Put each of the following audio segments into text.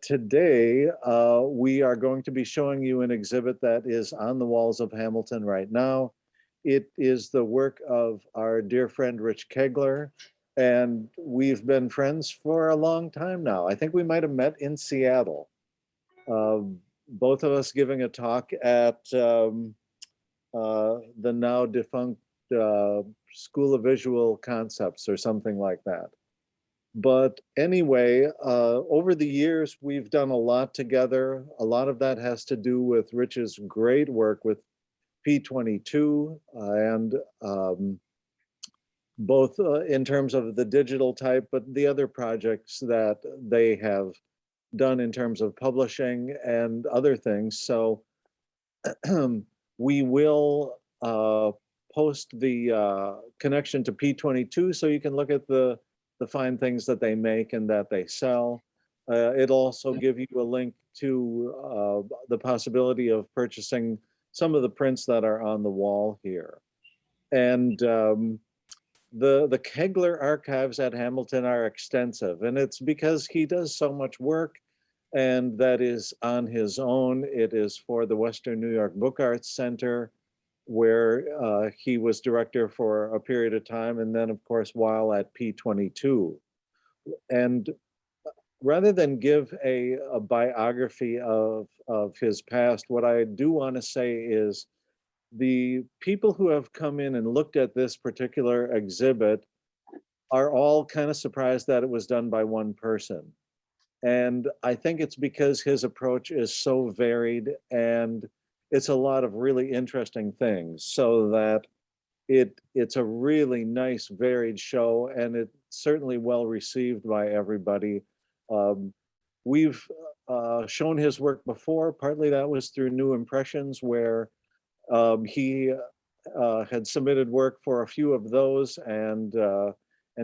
Today, we are going to be showing you an exhibit that is on the walls of Hamilton right now. It is the work of our dear friend, Rich Kegler, and we've been friends for a long time now. I think we might have met in Seattle. Both of us giving a talk at the now defunct School of Visual Concepts or something like that. But anyway, over the years, we've done a lot together. A lot of that has to do with Rich's great work with P22 and both in terms of the digital type, but the other projects that they have done in terms of publishing and other things. So we will post the connection to P22 so you can look at the fine things that they make and that they sell. It'll also give you a link to the possibility of purchasing some of the prints that are on the wall here. And the Kegler archives at Hamilton are extensive, and it's because he does so much work, and that is on his own. It is for the Western New York Book Arts Center, where he was director for a period of time, and then, of course, while at P22. And rather than give a biography of his past, what I do want to say is the people who have come in and looked at this particular exhibit are all kind of surprised that it was done by one person. And I think it's because his approach is so varied, and it's a lot of really interesting things, so that it's a really nice varied show, and it's certainly well received by everybody. We've shown his work before. Partly that was through New Impressions, where he had submitted work for a few of those, and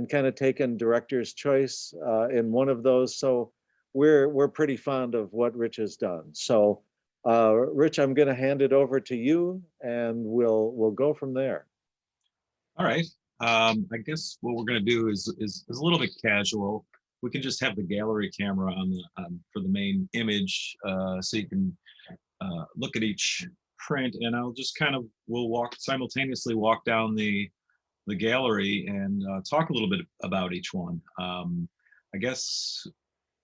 kind of taken director's choice in one of those. So we're pretty fond of what Rich has done. So Rich, I'm going to hand it over to you, and we'll go from there. All right. I guess what we're going to do is a little bit casual. We can just have the gallery camera on the for the main image, so you can look at each print, and I'll just kind of we'll simultaneously walk down the gallery and talk a little bit about each one. I guess,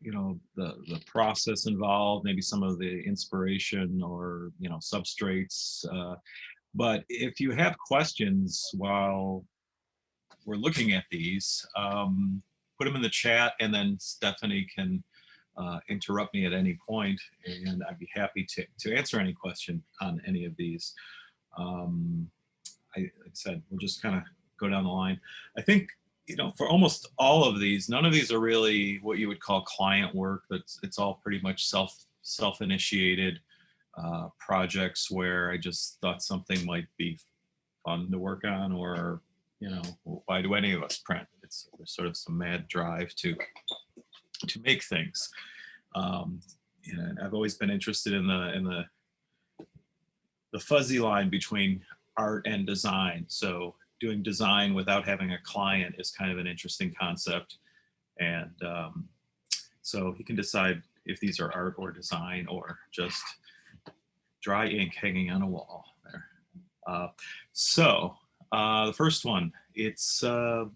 you know, the process involved, maybe some of the inspiration, or, you know, substrates. But if you have questions while we're looking at these, put them in the chat, and then Stephanie can interrupt me at any point, and I'd be happy to answer any question on any of these. Like I said, we'll just kind of go down the line. I think, you know, for almost all of these, none of these are really what you would call client work. It's all pretty much self-initiated projects where I just thought something might be fun to work on, or, you know, why do any of us print? There's sort of some mad drive to make things. You know, I've always been interested in the fuzzy line between art and design. So doing design without having a client is kind of an interesting concept. And so he can decide if these are art or design, or just dry ink hanging on a wall there. So the first one, it's some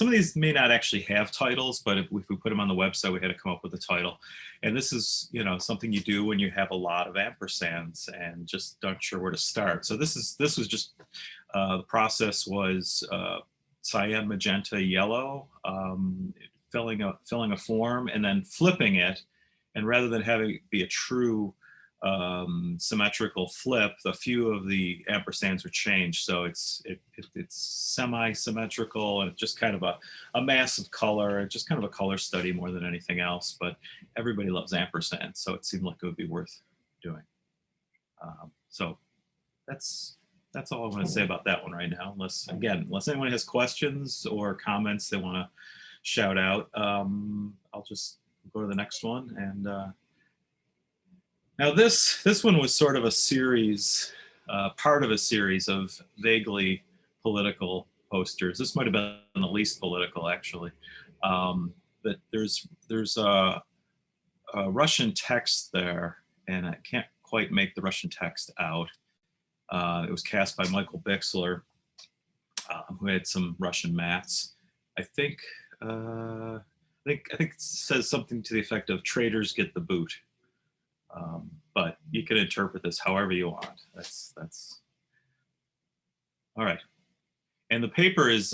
of these may not actually have titles, but if we put them on the website, we had to come up with a title. And this is, you know, something you do when you have a lot of ampersands and just aren't sure where to start. So this was just the process was cyan, magenta, yellow, filling a form and then flipping it, and rather than having it be a true symmetrical flip, a few of the ampersands are changed, so it's semi-symmetrical, and it's just kind of a mass of color, just kind of a color study more than anything else. But everybody loves ampersands, so it seemed like it would be worth doing. So that's all I want to say about that one right now, unless anyone has questions or comments they want to shout out. I'll just go to the next one. And now this one was sort of a series, part of a series of vaguely political posters. This might have been the least political, actually. But there's a Russian text there, and I can't quite make the Russian text out. It was cast by Michael Bixler, who had some Russian mats. I think it says something to the effect of "traders get the boot," but you can interpret this however you want. That's all right. And the paper is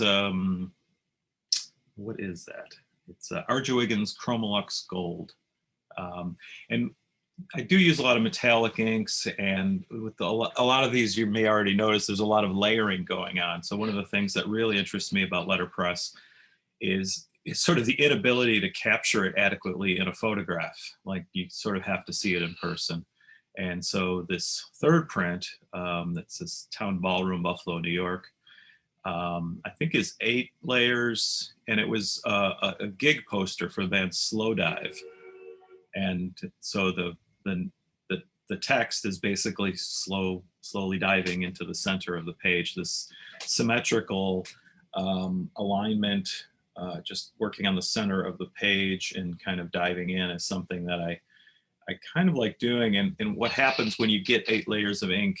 what is that? It's Arduigan's Chromolux Gold, and I do use a lot of metallic inks, and with a lot of these, you may already notice there's a lot of layering going on. So one of the things that really interests me about letterpress is sort of the inability to capture it adequately in a photograph. Like you sort of have to see it in person. And so this third print, that says Town Ballroom, Buffalo, New York, I think is 8 layers, and it was a gig poster for the band Slow Dive. And so the text is basically slowly diving into the center of the page. This symmetrical alignment, just working on the center of the page and kind of diving in is something that I kind of like doing. And what happens when you get 8 layers of ink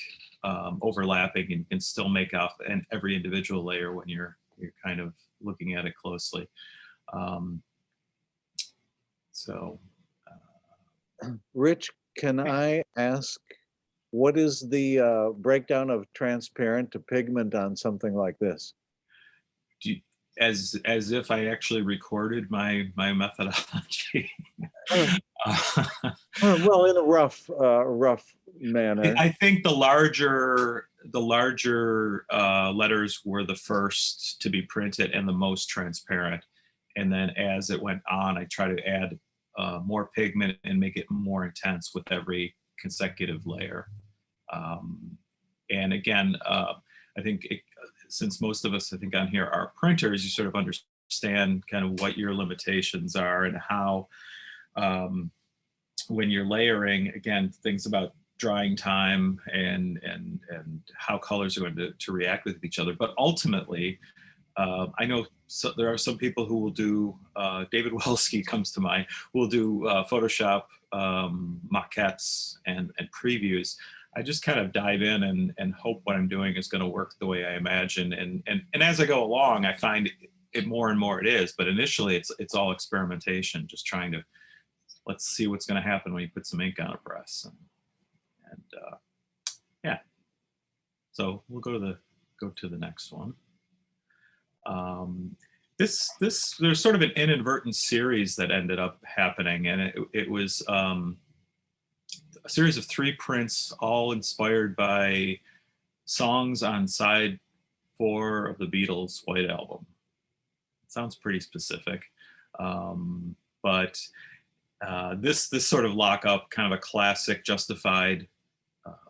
overlapping, and you can still make out every individual layer when you're kind of looking at it closely. Rich, can I ask, what is the breakdown of transparent to pigment on something like this? As if I actually recorded my methodology. Well, in a rough manner. I think the larger letters were the first to be printed and the most transparent. And then as it went on, I try to add more pigment and make it more intense with every consecutive layer. And again, I think since most of us, I think on here are printers, you sort of understand kind of what your limitations are and how, when you're layering, again, things about drying time and how colors are going to react with each other. But ultimately, I know there are some people who will do, David Welski comes to mind, who will do Photoshop maquettes and previews. I just kind of dive in and hope what I'm doing is going to work the way I imagine. And as I go along, I find it more and more it is. But initially, it's all experimentation, just trying to, let's see what's going to happen when you put some ink on a press. And yeah, so we'll go to the next one. There's sort of an inadvertent series that ended up happening, and it was a series of 3 prints, all inspired by songs on side 4 of the Beatles' White Album. It sounds pretty specific, but this sort of lockup, kind of a classic justified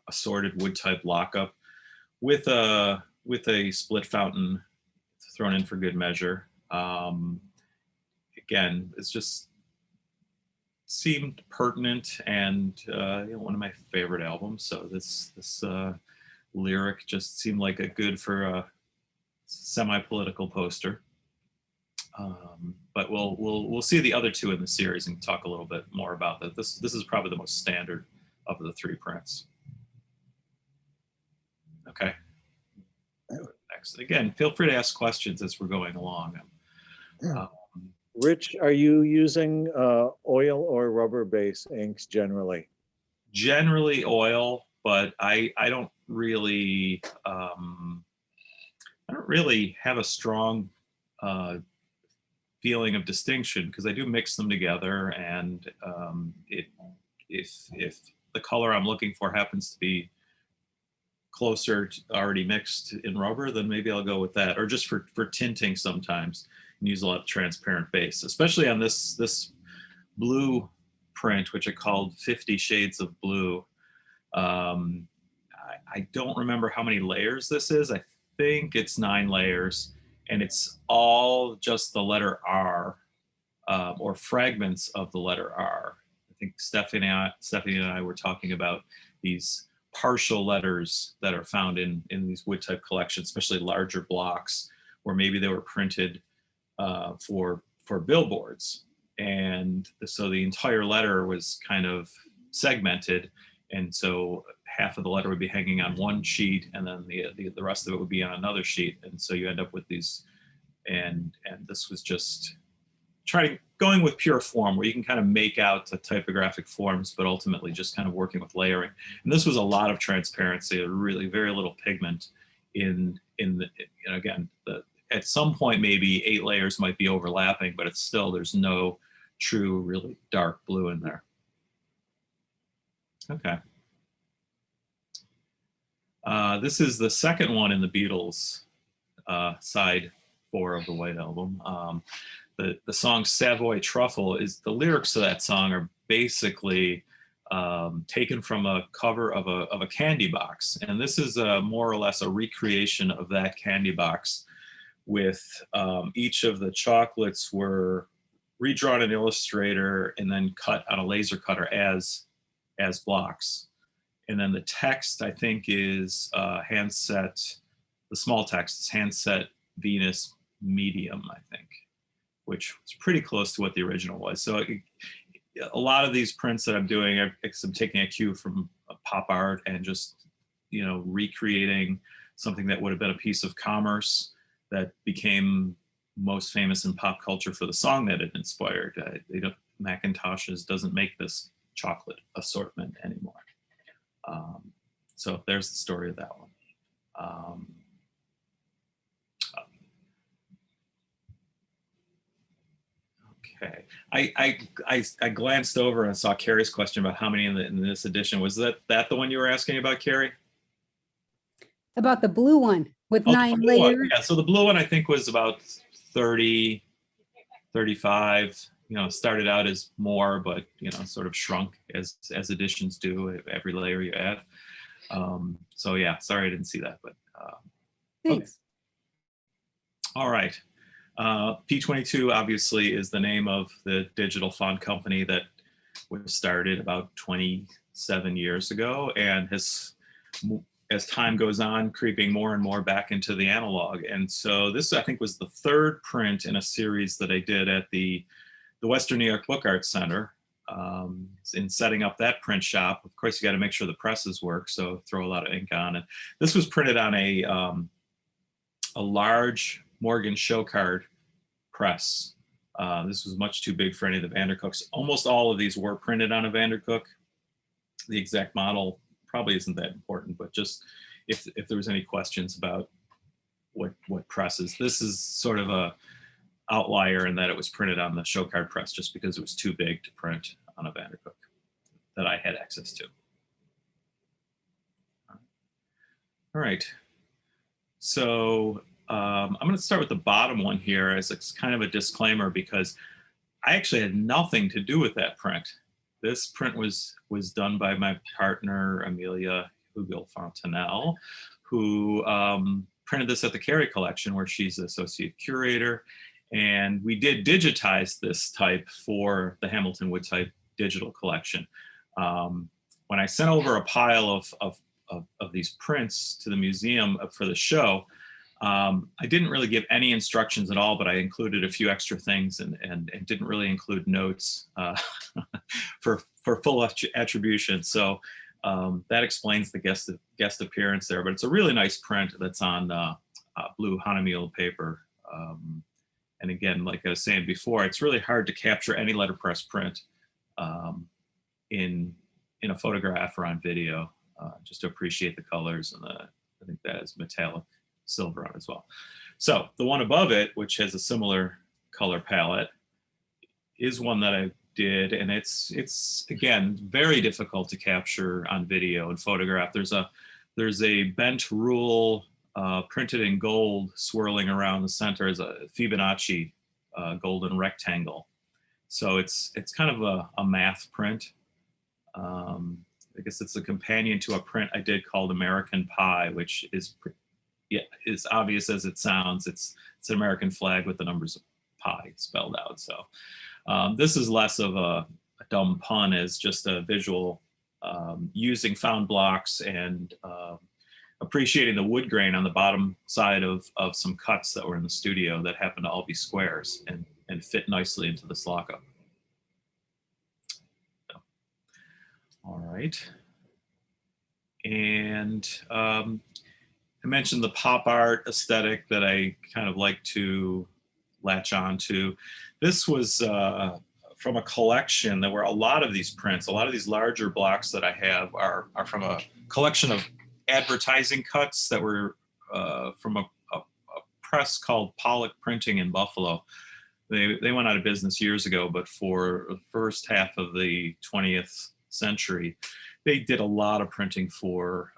assorted wood type lockup with a split fountain thrown in for good measure. Again, it's just seemed pertinent and one of my favorite albums. So this lyric just seemed like a good for a semi-political poster. But we'll see the other 2 in the series and talk a little bit more about that. This is probably the most standard of the 3 prints. Okay. Next. Again, feel free to ask questions as we're going along. Rich, are you using oil or rubber-based inks generally? Generally oil, but I don't really have a strong feeling of distinction, because I do mix them together, and if the color I'm looking for happens to be closer to already mixed in rubber, then maybe I'll go with that, or just for tinting sometimes, and use a lot of transparent base, especially on this blue print, which I called 50 Shades of Blue. I don't remember how many layers this is. I think it's 9 layers, and it's all just the letter R, or fragments of the letter R. I think Stephanie and I were talking about these partial letters that are found in these wood type collections, especially larger blocks, where maybe they were printed for billboards. And so the entire letter was kind of segmented. And so half of the letter would be hanging on one sheet, and then the rest of it would be on another sheet. And so you end up with these, and this was just going with pure form, where you can kind of make out the typographic forms, but ultimately just kind of working with layering. And this was a lot of transparency, really very little pigment in the, again, at some point maybe 8 layers might be overlapping, but it's still, there's no true really dark blue in there. Okay. This is the second one in the Beatles side 4 of the White Album. The song Savoy Truffle, is the lyrics to that song are basically taken from a cover of a candy box. And this is more or less a recreation of that candy box, with each of the chocolates were redrawn in Illustrator and then cut on a laser cutter as blocks. And then the text, I think, is handset, the small text is handset Venus medium, I think, which was pretty close to what the original was. So a lot of these prints that I'm doing, I'm taking a cue from pop art and just, recreating something that would have been a piece of commerce that became most famous in pop culture for the song that it inspired. Macintoshes doesn't make this chocolate assortment anymore. So there's the story of that one. Okay, I glanced over and saw Carrie's question about how many in this edition. Was that the one you were asking about, Carrie? About the blue one with 9 layers. Yeah, so the blue one I think was about 30, 35. Started out as more, but sort of shrunk as editions do. Every layer you add. So yeah, sorry I didn't see that, but Thanks. Okay. All right. P22 obviously is the name of the digital font company that was started about 27 years ago, and has, as time goes on, creeping more and more back into the analog. And so this, I think, was the 3rd print in a series that I did at the Western New York Book Arts Center. In setting up that print shop, of course, you got to make sure the presses work, so throw a lot of ink on it. This was printed on a large Morgan show card press. This was much too big for any of the Vandercooks. Almost all of these were printed on a Vandercook. The exact model probably isn't that important, but just if there was any questions about what presses, this is sort of a outlier in that it was printed on the show card press just because it was too big to print on a Vandercook that I had access to. All right, so I'm going to start with the bottom one here as it's kind of a disclaimer, because I actually had nothing to do with that print. This print was done by my partner, Amelia Hugel-Fontanelle, who printed this at the Carey Collection, where she's the associate curator. And we did digitize this type for the Hamilton Wood Type digital collection. When I sent over a pile of these prints to the museum for the show, I didn't really give any instructions at all, but I included a few extra things and didn't really include notes for full attribution. So that explains the guest appearance there. But it's a really nice print that's on blue Hahnemuhle paper. And again, like I was saying before, it's really hard to capture any letterpress print in a photograph or on video, just to appreciate the colors, and I think that is metallic silver on as well. So the one above it, which has a similar color palette, is one that I did, and it's again very difficult to capture on video and photograph. There's a bent rule printed in gold swirling around the center as a Fibonacci golden rectangle. So it's kind of a math print. I guess it's a companion to a print I did called American Pie, which is as obvious as it sounds. It's an American flag with the numbers of pi spelled out. So this is less of a dumb pun as just a visual using found blocks and appreciating the wood grain on the bottom side of some cuts that were in the studio that happened to all be squares and fit nicely into this lockup. right. And I mentioned the pop art aesthetic that I kind of like to latch on to. This was from a collection. There were a lot of these prints. A lot of these larger blocks that I have are from a collection of advertising cuts that were from a press called Pollock Printing in Buffalo. They went out of business years ago, but for the first half of the 20th century, they did a lot of printing for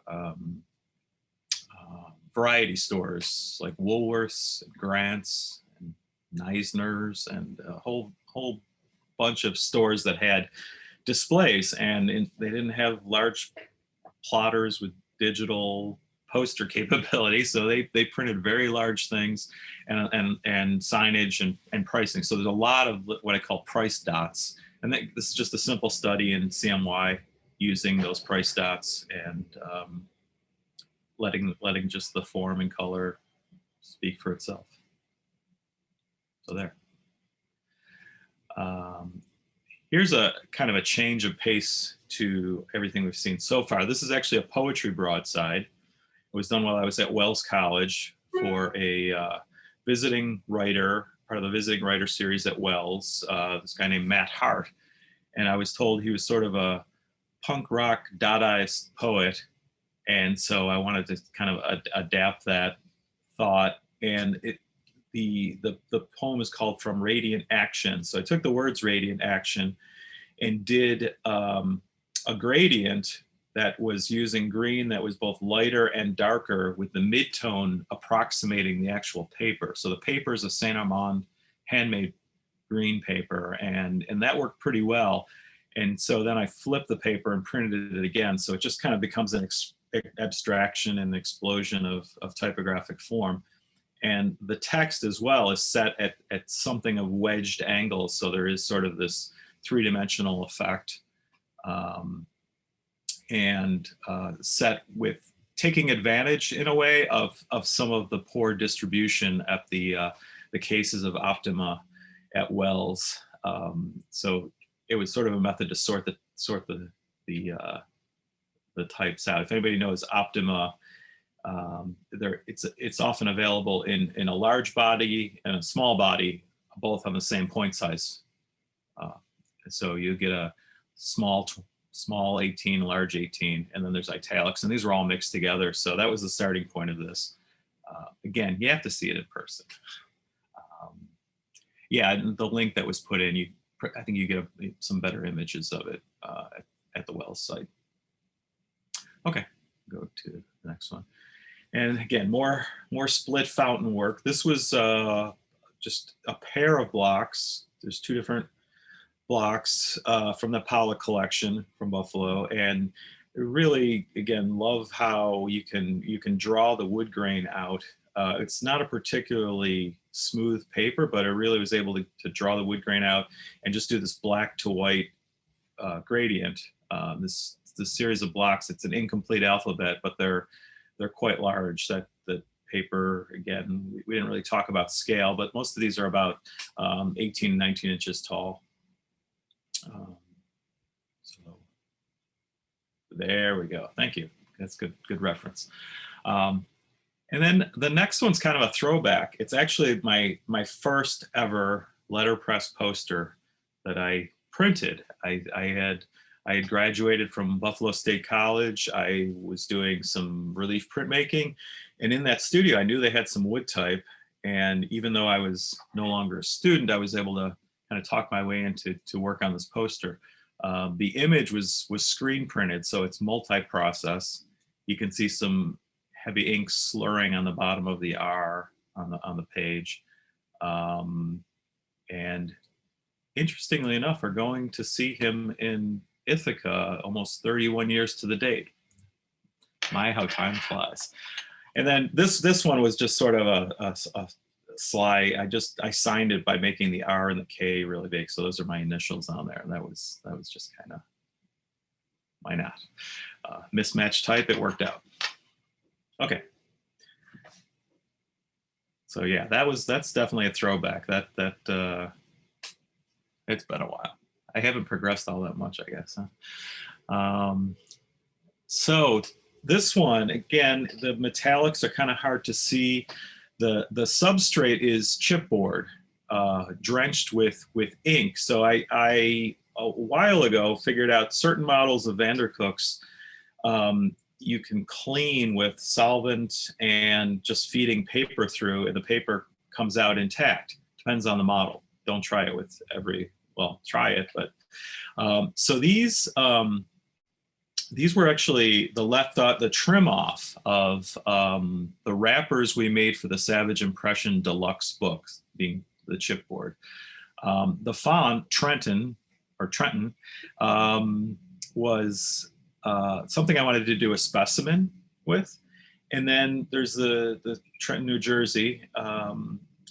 variety stores like Woolworths, Grants, and Neisner's, and a whole bunch of stores that had displays. And they didn't have large plotters with digital poster capability, so they printed very large things and signage and pricing. So there's a lot of what I call price dots, and this is just a simple study in CMY using those price dots and letting just the form and color speak for itself. So there. Here's a kind of a change of pace to everything we've seen so far. This is actually a poetry broadside. It was done while I was at Wells College for a visiting writer, part of the visiting writer series at Wells, this guy named Matt Hart. And I was told he was sort of a punk rock Dadaist poet. And so I wanted to kind of adapt that thought. And the poem is called From Radiant Action. So I took the words radiant action and did a gradient that was using green that was both lighter and darker, with the mid-tone approximating the actual paper. So the paper is a Saint Amand handmade green paper, and that worked pretty well. And so then I flipped the paper and printed it again. So it just kind of becomes an abstraction and explosion of typographic form. And the text as well is set at something of wedged angles. So there is sort of this three-dimensional effect. And set with taking advantage in a way of some of the poor distribution at the cases of Optima at Wells. So it was sort of a method to sort the types out. If anybody knows Optima, it's often available in a large body and a small body, both on the same point size. So you get a small 18, large 18, and then there's italics, and these are all mixed together. So that was the starting point of this. Again, you have to see it in person. Yeah, and the link that was put in, I think you get some better images of it at the Wells site. Okay, go to the next one. And again, more split fountain work. This was just a pair of blocks. There's two different blocks from the Pollock collection from Buffalo, and really, again, love how you can draw the wood grain out. It's not a particularly smooth paper, but I really was able to draw the wood grain out and just do this black to white gradient. This series of blocks, it's an incomplete alphabet, but they're quite large. That paper, again, we didn't really talk about scale, but most of these are about 18, 19 inches tall. So there we go. Thank you. That's good reference. And then the next one's kind of a throwback. It's actually my first ever letterpress poster that I printed. I had graduated from Buffalo State College. I was doing some relief printmaking, and in that studio, I knew they had some wood type. And even though I was no longer a student, I was able to kind of talk my way into work on this poster. The image was screen printed, so it's multi-process. You can see some heavy ink slurring on the bottom of the R on the page. And interestingly enough, we're going to see him in Ithaca almost 31 years to the date. My, how time flies. And then this one was just sort of a sly. I signed it by making the R and the K really big. So those are my initials on there. And that was just kind of, why not? Mismatched type, it worked out. Okay. So yeah, that's definitely a throwback. It's been a while. I haven't progressed all that much, I guess. Huh? So this one, again, the metallics are kind of hard to see. The substrate is chipboard, drenched with ink. So I a while ago figured out certain models of Vandercook's you can clean with solvent and just feeding paper through, and the paper comes out intact. Depends on the model. Don't try it with well, try it, but so these were actually the trim off of the wrappers we made for the Savage Impression Deluxe books, being the chipboard. The font, Trenton, was something I wanted to do a Specimen with. And then there's the Trenton, New Jersey,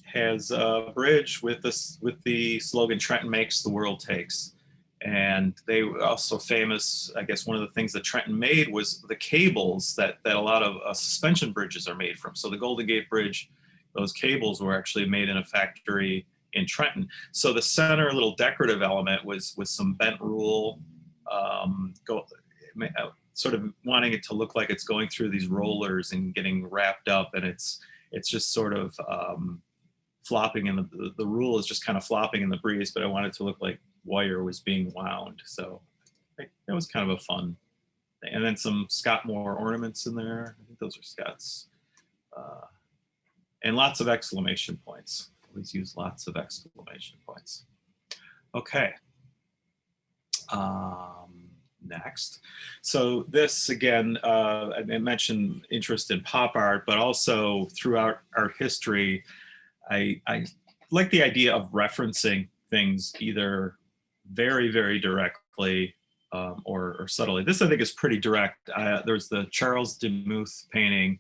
has a bridge with the slogan, Trenton makes, the world takes. And they were also famous, I guess one of the things that Trenton made was the cables that a lot of suspension bridges are made from. So the Golden Gate Bridge, those cables were actually made in a factory in Trenton. So the center little decorative element was with some bent rule, sort of wanting it to look like it's going through these rollers and getting wrapped up, and it's just sort of flopping in the rule is just kind of flopping in the breeze, but I wanted it to look like wire was being wound. So that was kind of a fun thing. And then some Scott Moore ornaments in there. I think those are Scott's. And lots of exclamation points. Always use lots of exclamation points. Okay. Next. So this, again, I mentioned interest in pop art, but also throughout art history, I like the idea of referencing things either very, very directly or subtly. This, I think, is pretty direct. There's the Charles Demuth painting,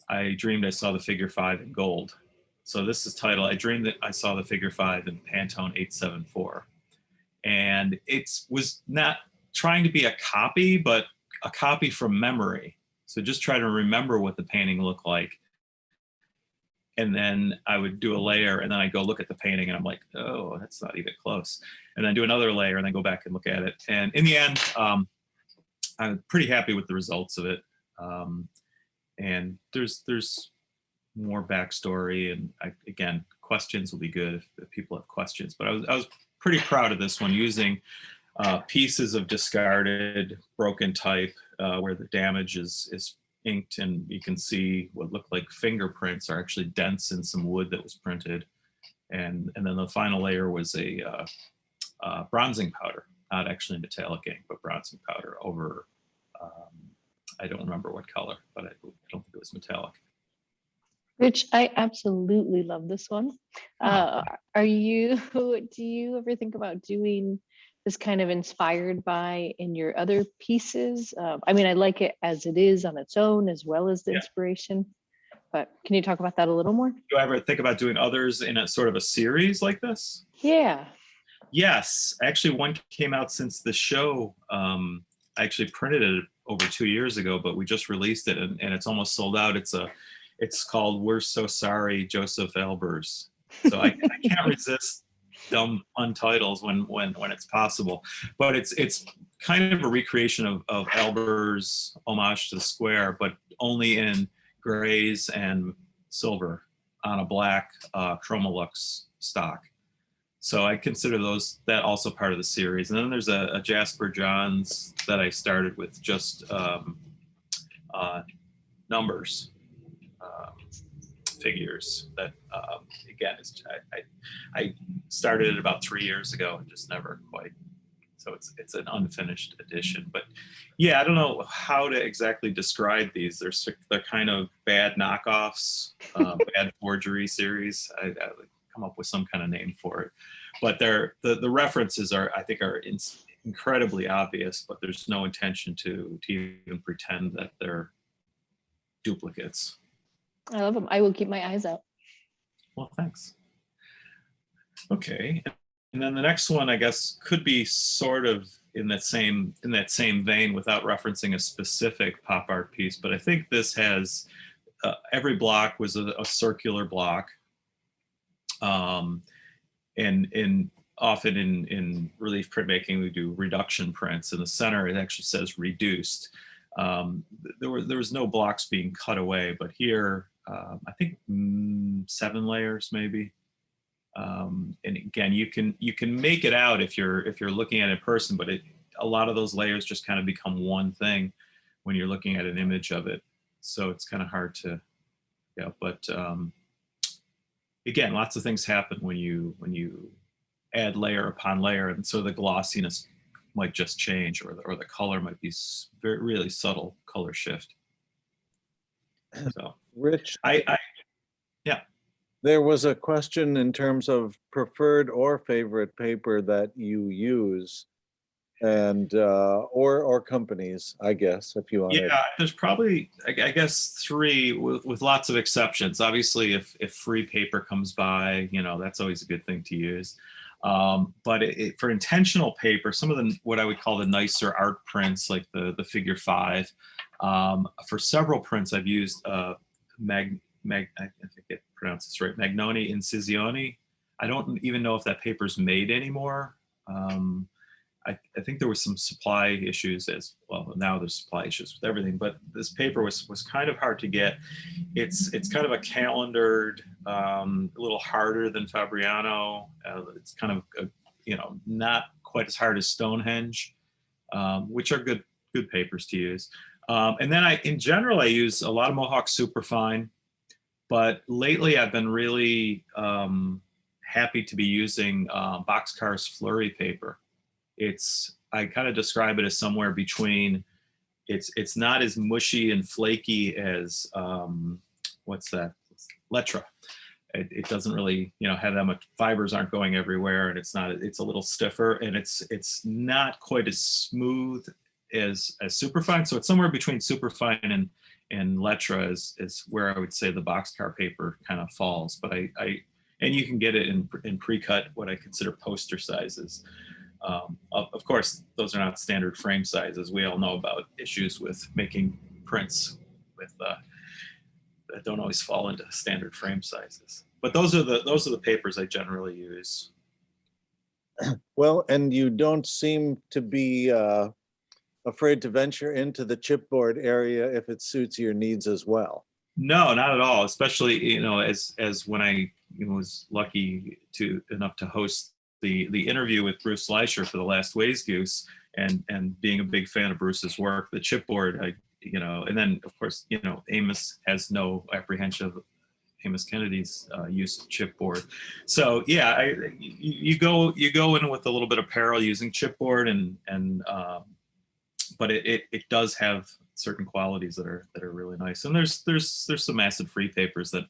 I Dreamed I Saw the Figure 5 in Gold. So this is titled, I Dreamed That I Saw the Figure 5 in Pantone 874. And it was not trying to be a copy, but a copy from memory. So just try to remember what the painting looked like. And then I would do a layer, and then I'd go look at the painting, and I'm like, oh, that's not even close. And then do another layer, and then go back and look at it. And in the end, I'm pretty happy with the results of it. And there's more backstory, and again, questions will be good if people have questions. But I was pretty proud of this one, using pieces of discarded, broken type where the damage is inked, and you can see what look like fingerprints are actually dents in some wood that was printed. And then the final layer was a bronzing powder, not actually metallic ink, but bronzing powder over, I don't remember what color, but I don't think it was metallic. Rich, I absolutely love this one. Oh. Do you ever think about doing this kind of inspired by in your other pieces? I mean, I like it as it is on its own, as well as the inspiration, but can you talk about that a little more? Do you ever think about doing others in a sort of a series like this? Yeah. Yes, actually one came out since the show. I actually printed it over 2 years ago, but we just released it, and it's almost sold out. It's called We're So Sorry, Joseph Albers. So I can't resist dumb untitles when it's possible. But it's kind of a recreation of Albers' homage to the square, but only in grays and silver on a black Chromolux stock. So I consider that also part of the series. And then there's a Jasper Johns that I started with just numbers, figures that, again, I started it about 3 years ago and just never quite. So it's an unfinished edition. But yeah, I don't know how to exactly describe these. They're kind of bad knockoffs, bad forgery series. I come up with some kind of name for it, but the references I think are incredibly obvious, but there's no intention to even pretend that they're duplicates. I love them. I will keep my eyes out. Well, thanks. Okay, and then the next one, I guess, could be sort of in that same vein without referencing a specific pop art piece, but I think this has every block was a circular block. And often in relief printmaking, we do reduction prints. In the center, it actually says reduced. There was no blocks being cut away, but here, I think 7 layers maybe. And again, you can make it out if you're looking at it in person, but a lot of those layers just kind of become one thing when you're looking at an image of it. So it's kind of hard to, yeah. But again, lots of things happen when you add layer upon layer, and so the glossiness might just change, or the color might be really subtle color shift. So Rich, yeah. there was a question in terms of preferred or favorite paper that you use, and or companies, I guess, if you want to. Yeah, there's probably, I guess, 3 with lots of exceptions. Obviously, if free paper comes by, that's always a good thing to use. But for intentional paper, some of what I would call the nicer art prints, like the figure 5, for several prints I've used I think it pronounces right, Magnoni Incisioni. I don't even know if that paper's made anymore. I think there was some supply issues as well. Now there's supply issues with everything, but this paper was kind of hard to get. It's kind of a calendared, a little harder than Fabriano. It's kind of not quite as hard as Stonehenge, which are good papers to use. And then in general I use a lot of Mohawk Superfine, but lately I've been really happy to be using Boxcar's Flurry paper. I kind of describe it as somewhere between, it's not as mushy and flaky as, what's that? Lettra. It doesn't really, have that much, fibers aren't going everywhere, and it's a little stiffer, and it's not quite as smooth as Superfine. So it's somewhere between Superfine and Lettra is where I would say the Boxcar paper kind of falls. But and you can get it in pre-cut, what I consider poster sizes. Of course, those are not standard frame sizes. We all know about issues with making prints that don't always fall into standard frame sizes. But those are the papers I generally use. Well, and you don't seem to be afraid to venture into the chipboard area if it suits your needs as well. No, not at all. Especially, as when I was lucky enough to host the interview with Bruce Leischer for the last Ways Goose, and being a big fan of Bruce's work, the chipboard, and then of course, Amos has no apprehension of Amos Kennedy's use of chipboard. So yeah, you go in with a little bit of peril using chipboard, but it does have certain qualities that are really nice. And there's some acid-free papers that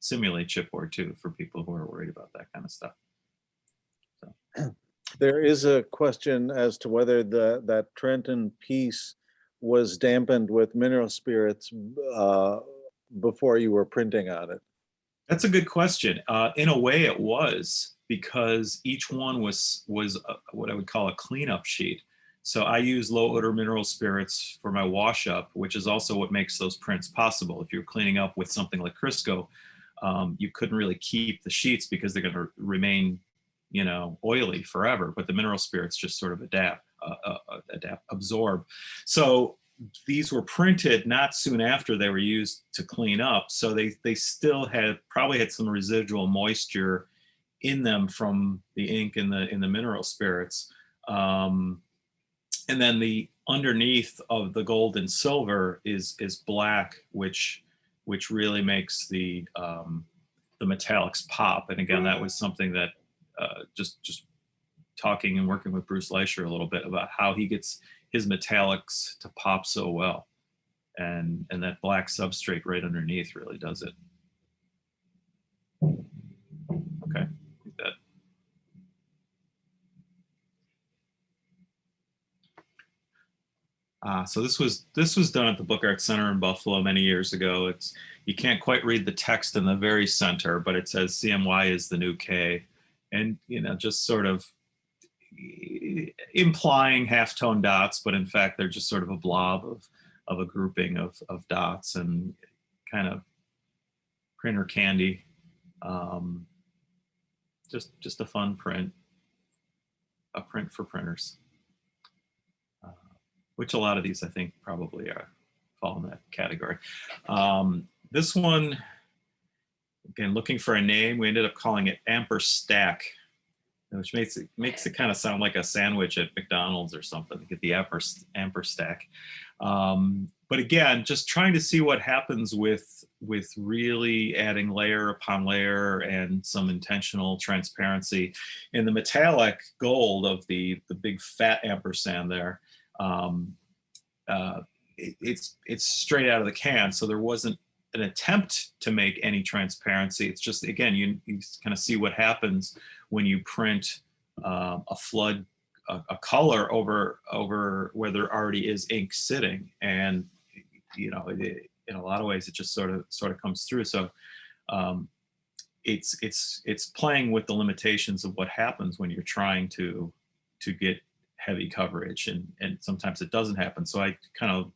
simulate chipboard too, for people who are worried about that kind of stuff. So. There is a question as to whether that Trenton piece was dampened with mineral spirits before you were printing on it. That's a good question. In a way it was, because each one was what I would call a cleanup sheet. So I use low odor mineral spirits for my wash up, which is also what makes those prints possible. If you're cleaning up with something like Crisco, you couldn't really keep the sheets because they're going to remain, oily forever, but the mineral spirits just sort of absorb. So these were printed not soon after they were used to clean up. So they still probably had some residual moisture in them from the ink and the mineral spirits. And then the underneath of the gold and silver is black, which really makes the metallics pop. And again, that was something that just talking and working with Bruce Leischer a little bit about how he gets his metallics to pop so well, and that black substrate right underneath really does it. Okay, like that. So this was done at the Book Art Center in Buffalo many years ago. You can't quite read the text in the very center, but it says CMY is the new K, and just sort of implying halftone dots, but in fact they're just sort of a blob of a grouping of dots, and kind of printer candy. Just a fun print. a print for printers, which a lot of these I think probably fall in that category. This one, again, looking for a name, we ended up calling it Amperstack, which makes it kind of sound like a sandwich at McDonald's or something. Get the Amperstack. But again, just trying to see what happens with really adding layer upon layer and some intentional transparency. In the metallic gold of the big fat ampersand there, it's straight out of the can, so there wasn't an attempt to make any transparency. It's just, again, you kind of see what happens when you print a flood, a color over where there already is ink sitting, and in a lot of ways it just sort of comes through. So it's playing with the limitations of what happens when you're trying to get heavy coverage, and sometimes it doesn't happen. So I kind of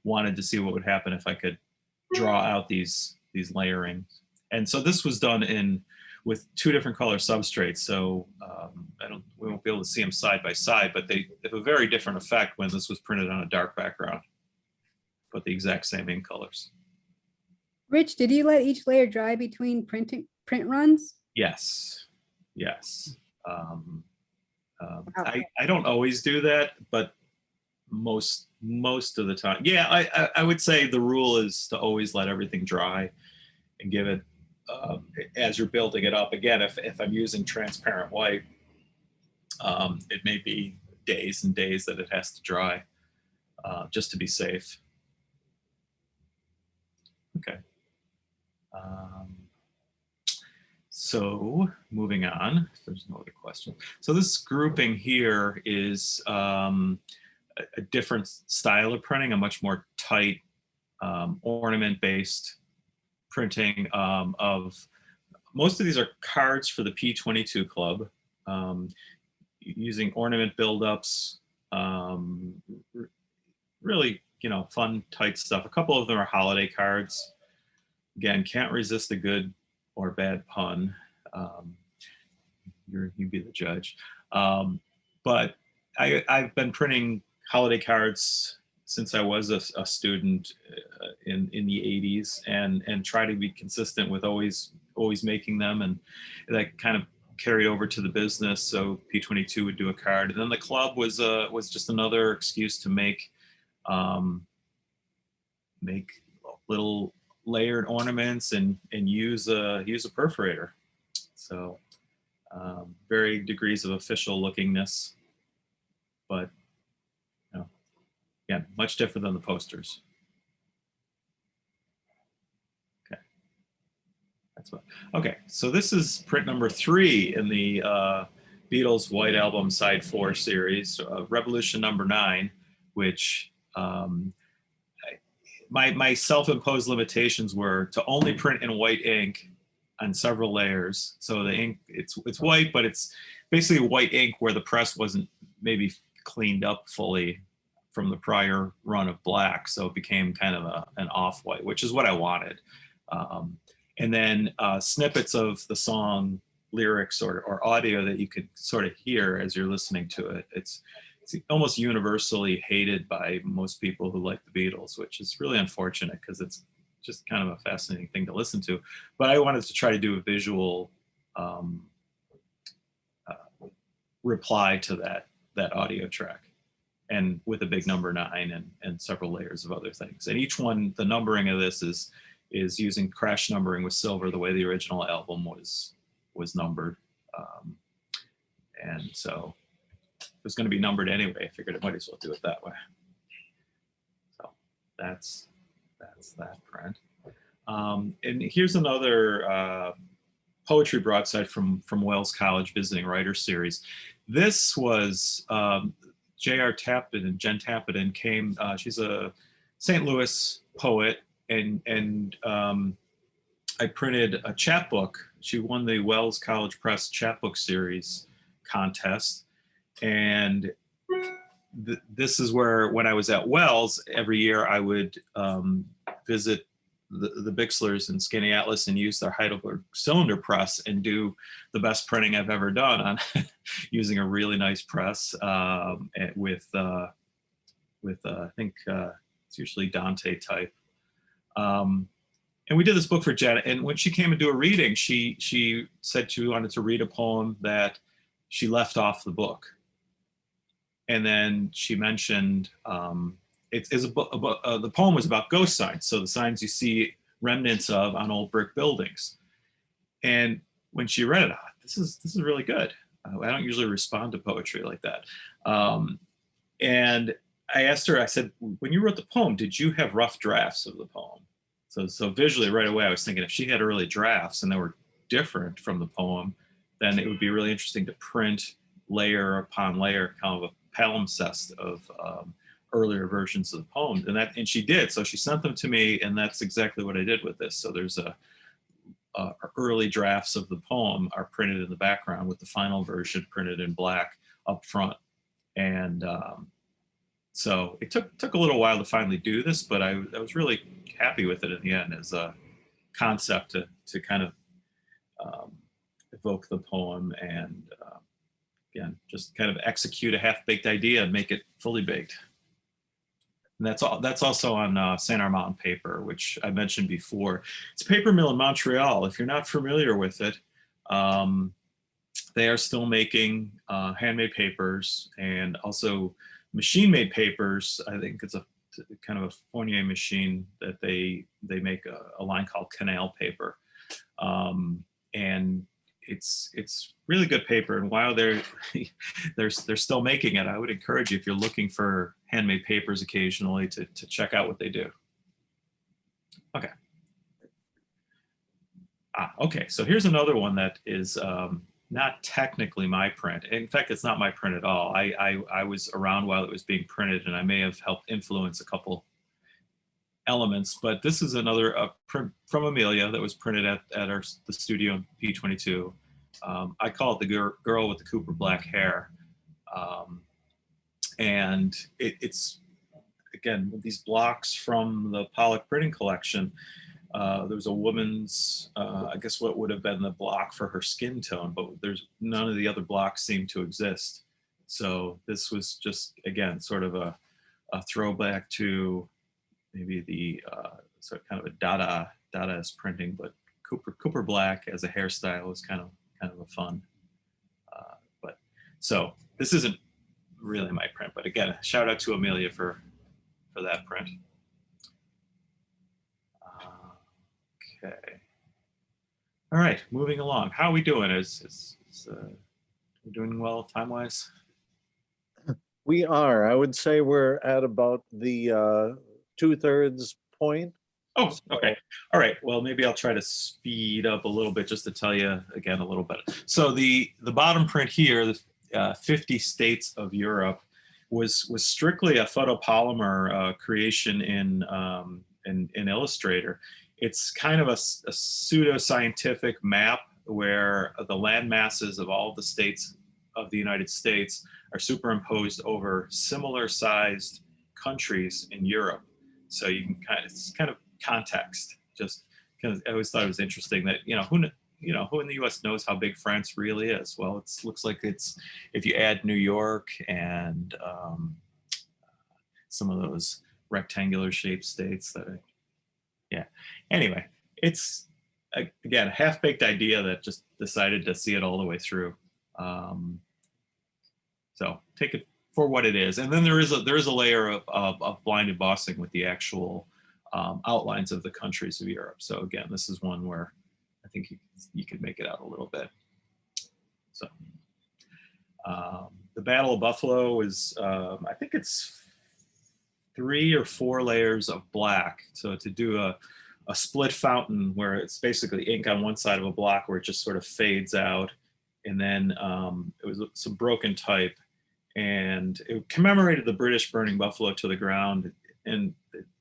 wanted to see what would happen if I could draw out these layering. And so this was done with two different color substrates. So we won't be able to see them side by side, but they have a very different effect when this was printed on a dark background, but the exact same ink colors. Rich, did you let each layer dry between print runs? Yes. I don't always do that, but most of the time, yeah, I would say the rule is to always let everything dry and give it as you're building it up. Again, if I'm using transparent white, it may be days and days that it has to dry, just to be safe. Okay. So moving on, if there's no other question. So this grouping here is a different style of printing, a much more tight ornament-based printing of, most of these are cards for the P22 Club, using ornament buildups, really, fun, tight stuff. A couple of them are holiday cards. Again, can't resist a good or bad pun. You be the judge. But I've been printing holiday cards since I was a student in the 80s, and try to be consistent with always making them, and that kind of carried over to the business. So P22 would do a card, and then the club was just another excuse to make little layered ornaments and use a perforator. So varying degrees of official lookingness, but again, much different than the posters. Okay, that's what. Okay, so this is print number 3 in the Beatles White Album Side 4 series, Revolution number 9, which my self-imposed limitations were to only print in white ink on several layers. So the ink, it's white, but it's basically white ink where the press wasn't maybe cleaned up fully from the prior run of black. So it became kind of an off-white, which is what I wanted. And then snippets of the song lyrics or audio that you could sort of hear as you're listening to it. It's almost universally hated by most people who like the Beatles, which is really unfortunate because it's just kind of a fascinating thing to listen to. But I wanted to try to do a visual reply to that audio track, and with a big number 9 and several layers of other things. And each one, the numbering of this is using crash numbering with silver, the way the original album was numbered. And so it was going to be numbered anyway. I figured I might as well do it that way. So that's that print. And here's another poetry broadside from Wells College Visiting Writer Series. This was J.R. Tappan and Jen Tappan came. She's a St. Louis poet, and I printed a chapbook. She won the Wells College Press chapbook series contest, and this is where, when I was at Wells, every year I would visit the Bixlers and Skinny Atlas and use their Heidelberg cylinder press and do the best printing I've ever done on using a really nice press with I think it's usually Dante type. And we did this book for Jen, and when she came to do a reading, she said she wanted to read a poem that she left off the book. And then she mentioned the poem was about ghost signs, so the signs you see remnants of on old brick buildings. And when she read it, this is really good. I don't usually respond to poetry like that. And I asked her, I said, when you wrote the poem, did you have rough drafts of the poem? So visually right away, I was thinking if she had early drafts and they were different from the poem, then it would be really interesting to print layer upon layer, kind of a palimpsest of earlier versions of the poem. And she did. So she sent them to me, and that's exactly what I did with this. So there's early drafts of the poem are printed in the background with the final version printed in black up front. And so it took a little while to finally do this, but I was really happy with it in the end as a concept to kind of evoke the poem and again, just kind of execute a half-baked idea and make it fully baked. And that's also on Saint Armand paper, which I mentioned before. It's a paper mill in Montreal. If you're not familiar with it, they are still making handmade papers and also machine-made papers. I think it's a kind of a Fournier machine that they make a line called Canal paper, and it's really good paper. And while they're still making it, I would encourage you, if you're looking for handmade papers occasionally, to check out what they do. Okay. Okay. So here's another one that is not technically my print. In fact, it's not my print at all. I was around while it was being printed, and I may have helped influence a couple elements, but this is another print from Amelia that was printed at the studio in P22. I call it the girl with the Cooper black hair. And it's, again, these blocks from the Pollock printing collection. There was a woman's, I guess what would have been the block for her skin tone, but there's none of the other blocks seem to exist. So this was just, again, sort of a throwback to maybe the sort of kind of a Dadaist printing, but Cooper black as a hairstyle is kind of a fun. But so this isn't really my print, but again, shout out to Amelia for that print. Okay. All right, moving along. How are we doing? Is we doing well time-wise? We are. I would say we're at about the 2/3 point. Oh, okay. All right. Well, maybe I'll try to speed up a little bit just to tell you again a little bit. So the bottom print here, the 50 states of Europe, was strictly a photopolymer creation in Illustrator. It's kind of a pseudo-scientific map where the land masses of all the states of the United States are superimposed over similar sized countries in Europe. So you can it's kind of context. Just because I always thought it was interesting that, who in the US knows how big France really is? Well, it looks like it's, if you add New York and some of those rectangular shaped states that yeah. Anyway, it's, again, a half-baked idea that just decided to see it all the way through. So take it for what it is. And then there is a layer of blind embossing with the actual outlines of the countries of Europe. So again, this is one where I think you could make it out a little bit. So the Battle of Buffalo is, I think it's 3 or 4 layers of black. So to do a split fountain where it's basically ink on one side of a block where it just sort of fades out. And then it was some broken type, and it commemorated the British burning Buffalo to the ground in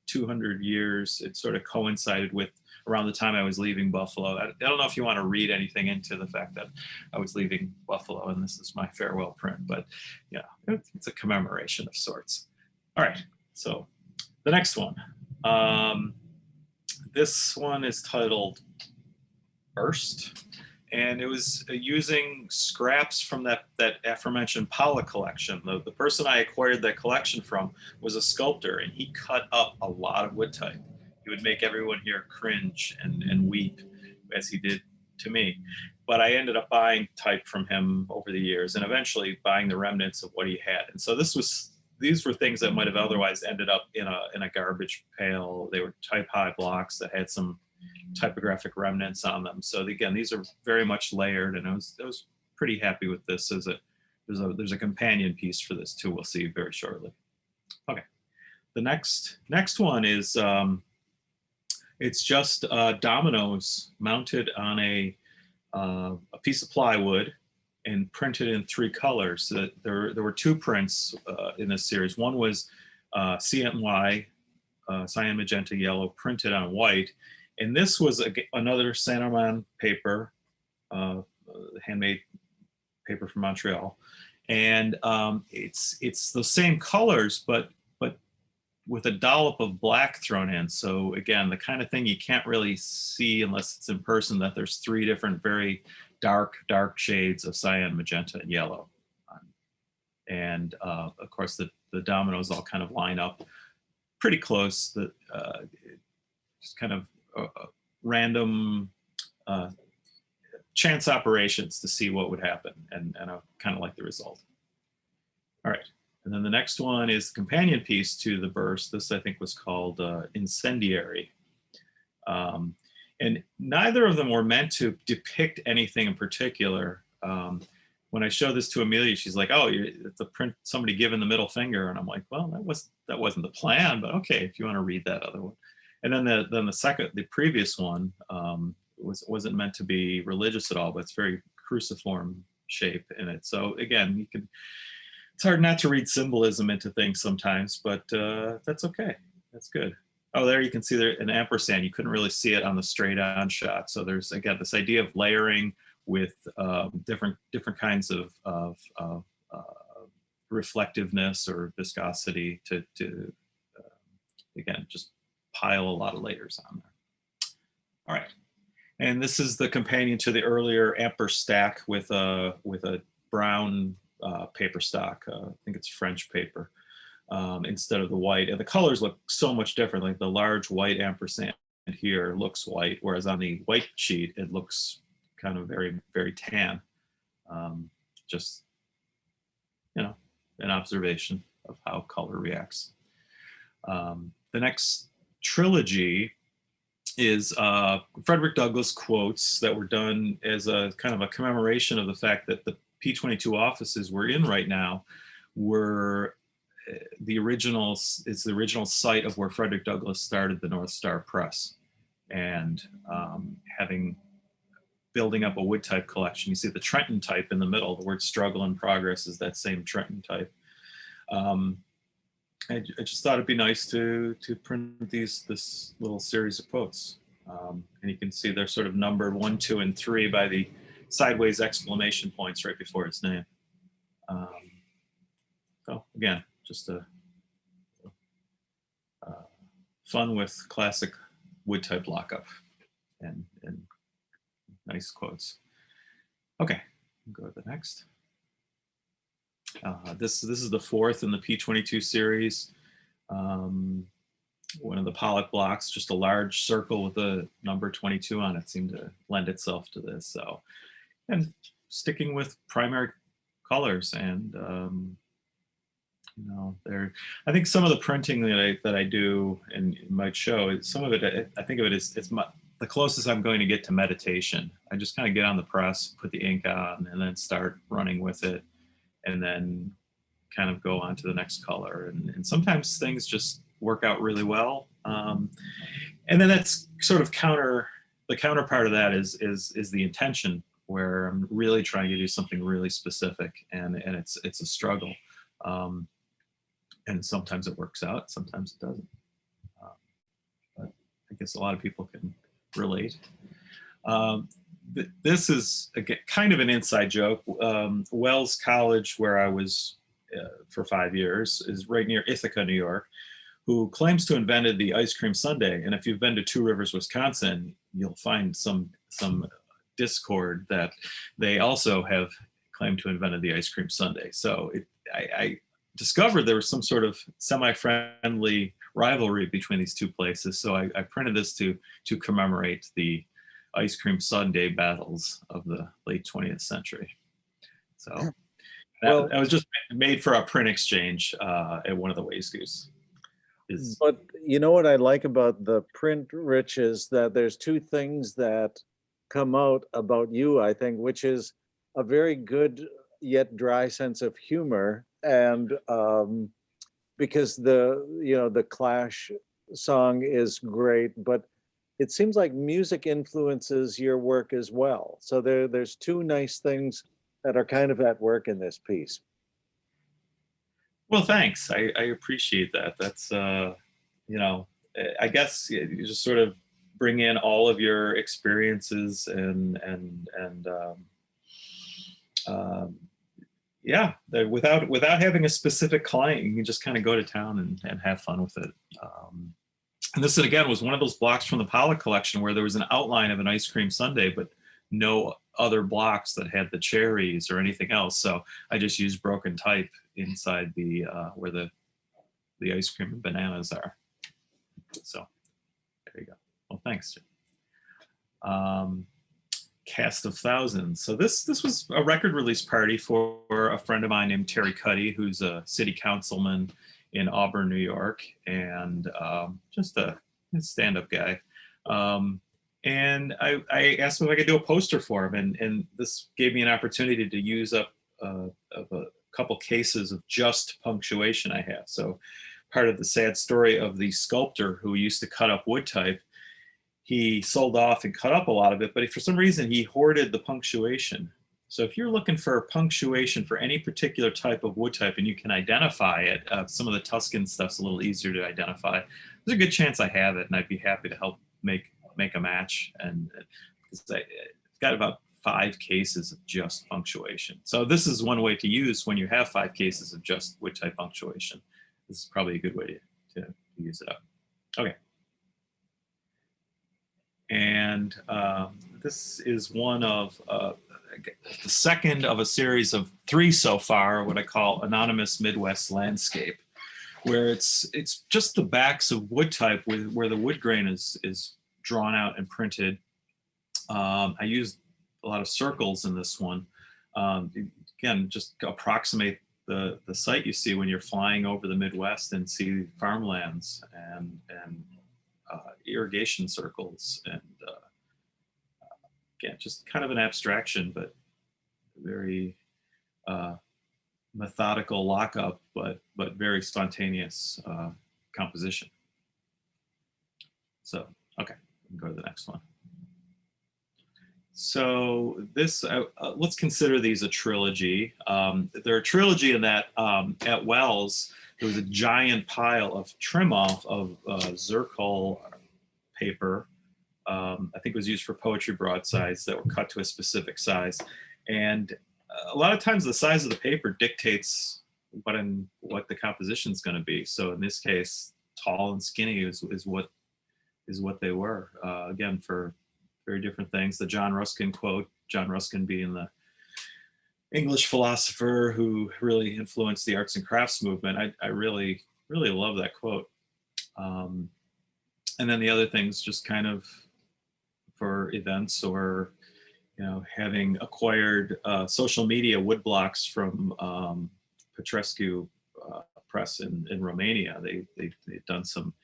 200 years. It sort of coincided with around the time I was leaving Buffalo. I don't know if you want to read anything into the fact that I was leaving Buffalo and this is my farewell print, but yeah, it's a commemoration of sorts. All right. So the next one, This one is titled Burst, and it was using scraps from that aforementioned Paula collection. The person I acquired that collection from was a sculptor, and he cut up a lot of wood type. He would make everyone here cringe and weep, as he did to me. But I ended up buying type from him over the years, and eventually buying the remnants of what he had. And so these were things that might have otherwise ended up in a garbage pail. They were type high blocks that had some typographic remnants on them. So again, these are very much layered, and I was pretty happy with this. There's a companion piece for this too. We'll see very shortly. Okay, the next one is it's just dominoes mounted on a piece of plywood and printed in 3 colors. So there were 2 prints in this series. One was CMY, cyan, magenta, yellow, printed on white. And this was another Saint Armand paper, handmade paper from Montreal. And it's the same colors, but with a dollop of black thrown in. So again, the kind of thing you can't really see unless it's in person, that there's 3 different very dark shades of cyan, magenta, and yellow. And of course, the dominoes all kind of line up pretty close. Just kind of random chance operations to see what would happen, and I kind of like the result. All right. And then the next one is the companion piece to the burst. This, I think, was called Incendiary. And neither of them were meant to depict anything in particular. When I showed this to Amelia, she's like, "Oh, it's a print, somebody giving the middle finger," and I'm like, "Well, that wasn't the plan, but okay, if you want to read that other one." And then the previous one wasn't meant to be religious at all, but it's very cruciform shape in it. So again, it's hard not to read symbolism into things sometimes, but that's okay. That's good. Oh, there you can see there an ampersand. You couldn't really see it on the straight on shot. So there's, again, this idea of layering with different kinds of reflectiveness or viscosity to again, just pile a lot of layers on there. All right. And this is the companion to the earlier Amperstack with a brown paper stock. I think it's French paper instead of the white. And the colors look so much different. Like the large white ampersand here looks white, whereas on the white sheet, it looks kind of very, very tan. Just, an observation of how color reacts. The next trilogy is Frederick Douglass quotes that were done as a kind of a commemoration of the fact that the P22 offices we're in right now were the original site of where Frederick Douglass started the North Star Press. And building up a wood type collection. You see the Trenton type in the middle. The word struggle in progress is that same Trenton type. I just thought it'd be nice to print this little series of quotes. And you can see they're sort of numbered 1, 2, and 3 by the sideways exclamation points right before his name. So again, just a fun with classic wood type lockup and nice quotes. Okay, go to the next. This is the 4th in the P22 series. One of the Pollock blocks, just a large circle with a number 22 on it, seemed to lend itself to this. So, and sticking with primary colors, and I think some of the printing that I do and might show, some of it, I think of it as the closest I'm going to get to meditation. I just kind of get on the press, put the ink on, and then start running with it, and then kind of go on to the next color. And sometimes things just work out really well. And then that's sort of the counterpart of that is the intention, where I'm really trying to do something really specific, and it's a struggle. And sometimes it works out, sometimes it doesn't. But I guess a lot of people can relate. This is kind of an inside joke. Wells College, where I was for 5 years, is right near Ithaca, New York. who claims to have invented the ice cream sundae. And if you've been to Two Rivers, Wisconsin, you'll find some discord that they also have claimed to have invented the ice cream sundae. So I discovered there was some sort of semi-friendly rivalry between these two places. So I printed this to commemorate the ice cream sundae battles of the late 20th century. So Well- that was just made for a print exchange at one of the Wayscoos. But you know what I like about the print, Rich, is that there's two things that come out about you, I think, which is a very good yet dry sense of humor. And because the Clash song is great, but it seems like music influences your work as well. So there's two nice things that are kind of at work in this piece. Well, thanks. I appreciate that. That's, I guess you just sort of bring in all of your experiences and without having a specific client, you can just kind of go to town and have fun with it. And this, again, was one of those blocks from the Pollock collection where there was an outline of an ice cream sundae, but no other blocks that had the cherries or anything else. So I just used broken type inside the where the ice cream and bananas are. So there you go. Well, thanks. Cast of Thousands. So this was a record release party for a friend of mine named Terry Cuddy, who's a city councilman in Auburn, New York, and just a stand-up guy. And I asked him if I could do a poster for him, and this gave me an opportunity to use up of a couple cases of just punctuation I have. So part of the sad story of the sculptor who used to cut up wood type, he sold off and cut up a lot of it, but for some reason he hoarded the punctuation. So if you're looking for punctuation for any particular type of wood type and you can identify it, some of the Tuscan stuff's a little easier to identify. There's a good chance I have it, and I'd be happy to help make a match. And I've got about 5 cases of just punctuation. So this is one way to use when you have 5 cases of just wood type punctuation. This is probably a good way to use it up. Okay. And this is one of the second of a series of 3 so far, what I call Anonymous Midwest Landscape, where it's just the backs of wood type where the wood grain is drawn out and printed. I used a lot of circles in this one. Again, just approximate the site you see when you're flying over the Midwest and see farmlands and irrigation circles, and again, just kind of an abstraction, but very methodical lockup, but very spontaneous composition. So, okay, go to the next one. So this, let's consider these a trilogy. They're a trilogy in that at Wells, there was a giant pile of trim off of Zircol paper. I think it was used for poetry broadsides that were cut to a specific size. And a lot of times the size of the paper dictates what the composition is going to be. So in this case, tall and skinny is what they were. Again, for very different things. The John Ruskin quote, John Ruskin being the English philosopher who really influenced the arts and crafts movement. I really, really love that quote. And then the other things just kind of for events or, having acquired social media wood blocks from Petrescu Press in Romania. They've done some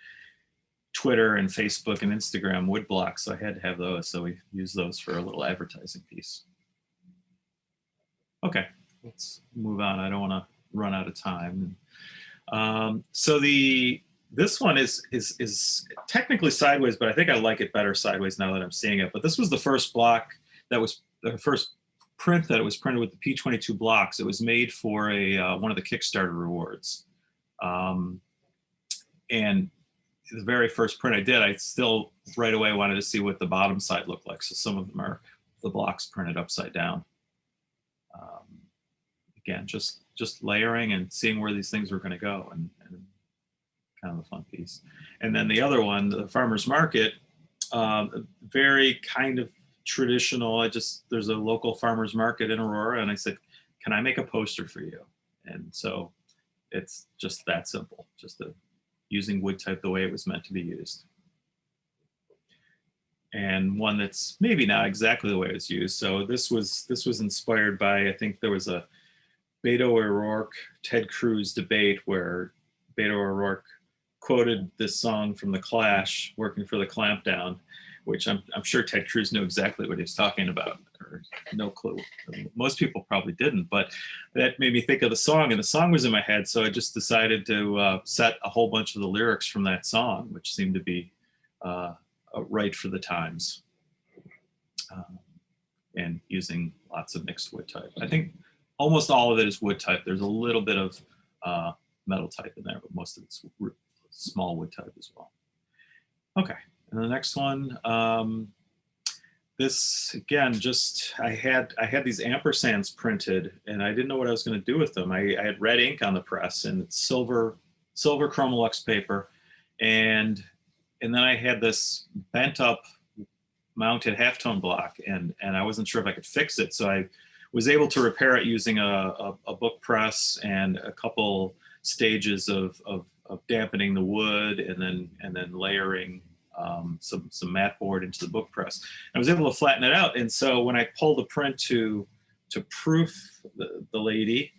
Twitter and Facebook and Instagram wood blocks, so I had to have those. So we used those for a little advertising piece. Okay, let's move on. I don't want to run out of time. So this one is technically sideways, but I think I like it better sideways now that I'm seeing it. But this was the first block that was the first print that it was printed with the P22 blocks. It was made for one of the Kickstarter rewards. And the very first print I did, I still right away wanted to see what the bottom side looked like. So some of them are the blocks printed upside down. Again, just layering and seeing where these things were going to go, and kind of a fun piece. And then the other one, the farmer's market, very kind of traditional. There's a local farmer's market in Aurora, and I said, can I make a poster for you? And so it's just that simple, just using wood type the way it was meant to be used. And one that's maybe not exactly the way it's used. So this was inspired by, I think there was a Beto O'Rourke, Ted Cruz debate where Beto O'Rourke quoted this song from The Clash, Working for the Clampdown, which I'm sure Ted Cruz knew exactly what he was talking about, or no clue. Most people probably didn't, but that made me think of the song, and the song was in my head, so I just decided to set a whole bunch of the lyrics from that song, which seemed to be right for the times, and using lots of mixed wood type. I think almost all of it is wood type. There's a little bit of metal type in there, but most of it's small wood type as well. Okay, and the next one, this again, just I had these ampersands printed, and I didn't know what I was going to do with them. I had red ink on the press, and it's silver Chromolux paper, and then I had this bent up mounted halftone block, and I wasn't sure if I could fix it, so I was able to repair it using a book press and a couple stages of dampening the wood, and then layering some mat board into the book press. I was able to flatten it out, and so when I pulled the print to proof the lady,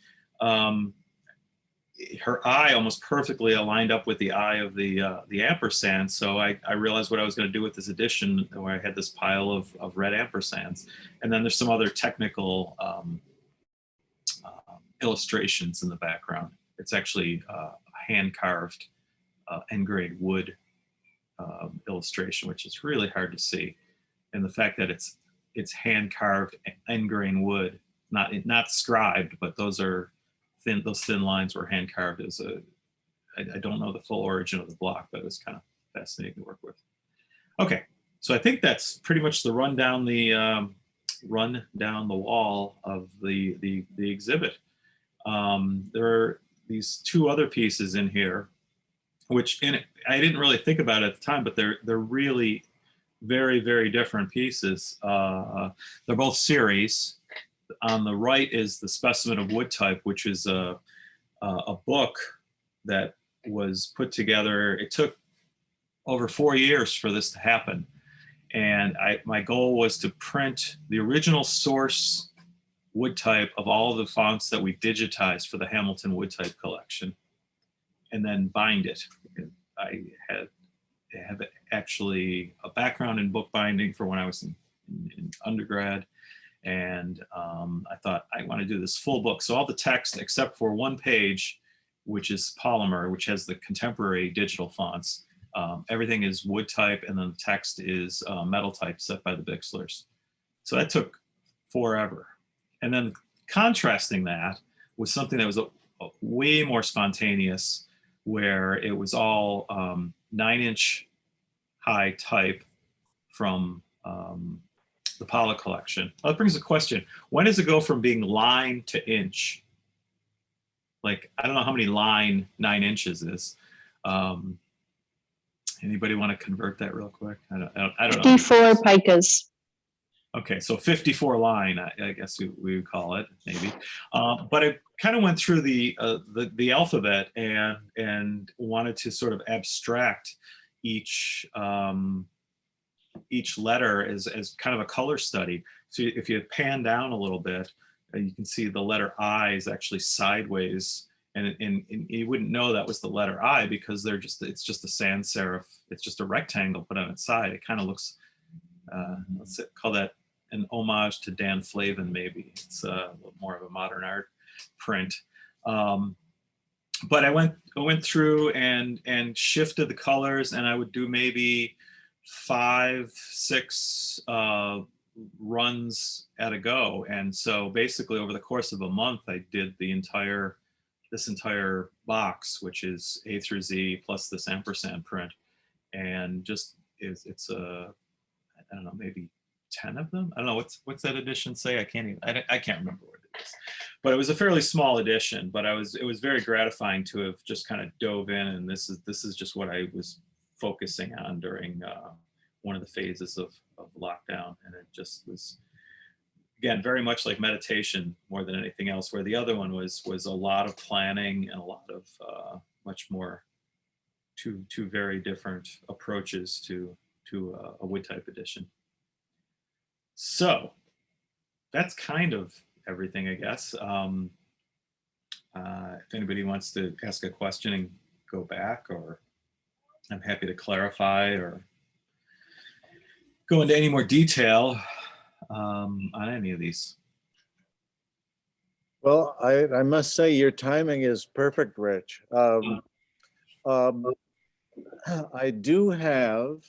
her eye almost perfectly aligned up with the eye of the ampersand. So I realized what I was going to do with this edition, where I had this pile of red ampersands, and then there's some other technical illustrations in the background. It's actually a hand-carved end-grain wood illustration, which is really hard to see, and the fact that it's hand-carved end-grain wood, not scribed, but those thin lines were hand-carved. I don't know the full origin of the block, but it was kind of fascinating to work with. Okay, so I think that's pretty much the run down the wall of the exhibit. There are these two other pieces in here, which I didn't really think about at the time, but they're really very, very different pieces. They're both series. On the right is the Specimen of Wood Type, which is a book that was put together. It took over 4 years for this to happen. And my goal was to print the original source wood type of all of the fonts that we digitized for the Hamilton Wood Type collection, and then bind it. I have actually a background in bookbinding for when I was in undergrad. And I thought, I want to do this full book. So all the text, except for one page, which is polymer, which has the contemporary digital fonts, everything is wood type, and then the text is metal type set by the Bixlers. So that took forever. And then contrasting that with something that was a way more spontaneous, where it was all 9-inch high type from the Paula collection. That brings a question. When does it go from being line to inch? Like, I don't know how many line 9 inches is. Anybody want to convert that real quick? I don't know. 54 picas. Okay, so 54 line, I guess we would call it, maybe. But I kind of went through the alphabet and wanted to sort of abstract each letter as kind of a color study. So if you pan down a little bit, you can see the letter I is actually sideways, and you wouldn't know that was the letter I, because it's just a sans serif. It's just a rectangle put on its side. It kind of looks, let's call that an homage to Dan Flavin, maybe. It's a little more of a modern art print. But I went through and shifted the colors, and I would do maybe 5, 6 runs at a go. And so basically over the course of a month, I did this entire box, which is A through Z plus this ampersand print. And just it's I don't know, maybe 10 of them. I don't know what's that edition say. I can't remember what it is, but it was a fairly small edition. But it was very gratifying to have just kind of dove in, and this is just what I was focusing on during one of the phases of lockdown, and it just was, again, very much like meditation more than anything else, where the other one was a lot of planning and a lot of much more two very different approaches to a wood type edition. So that's kind of everything, I guess. If anybody wants to ask a question and go back, or I'm happy to clarify or go into any more detail on any of these. Well, I must say your timing is perfect, Rich. I do have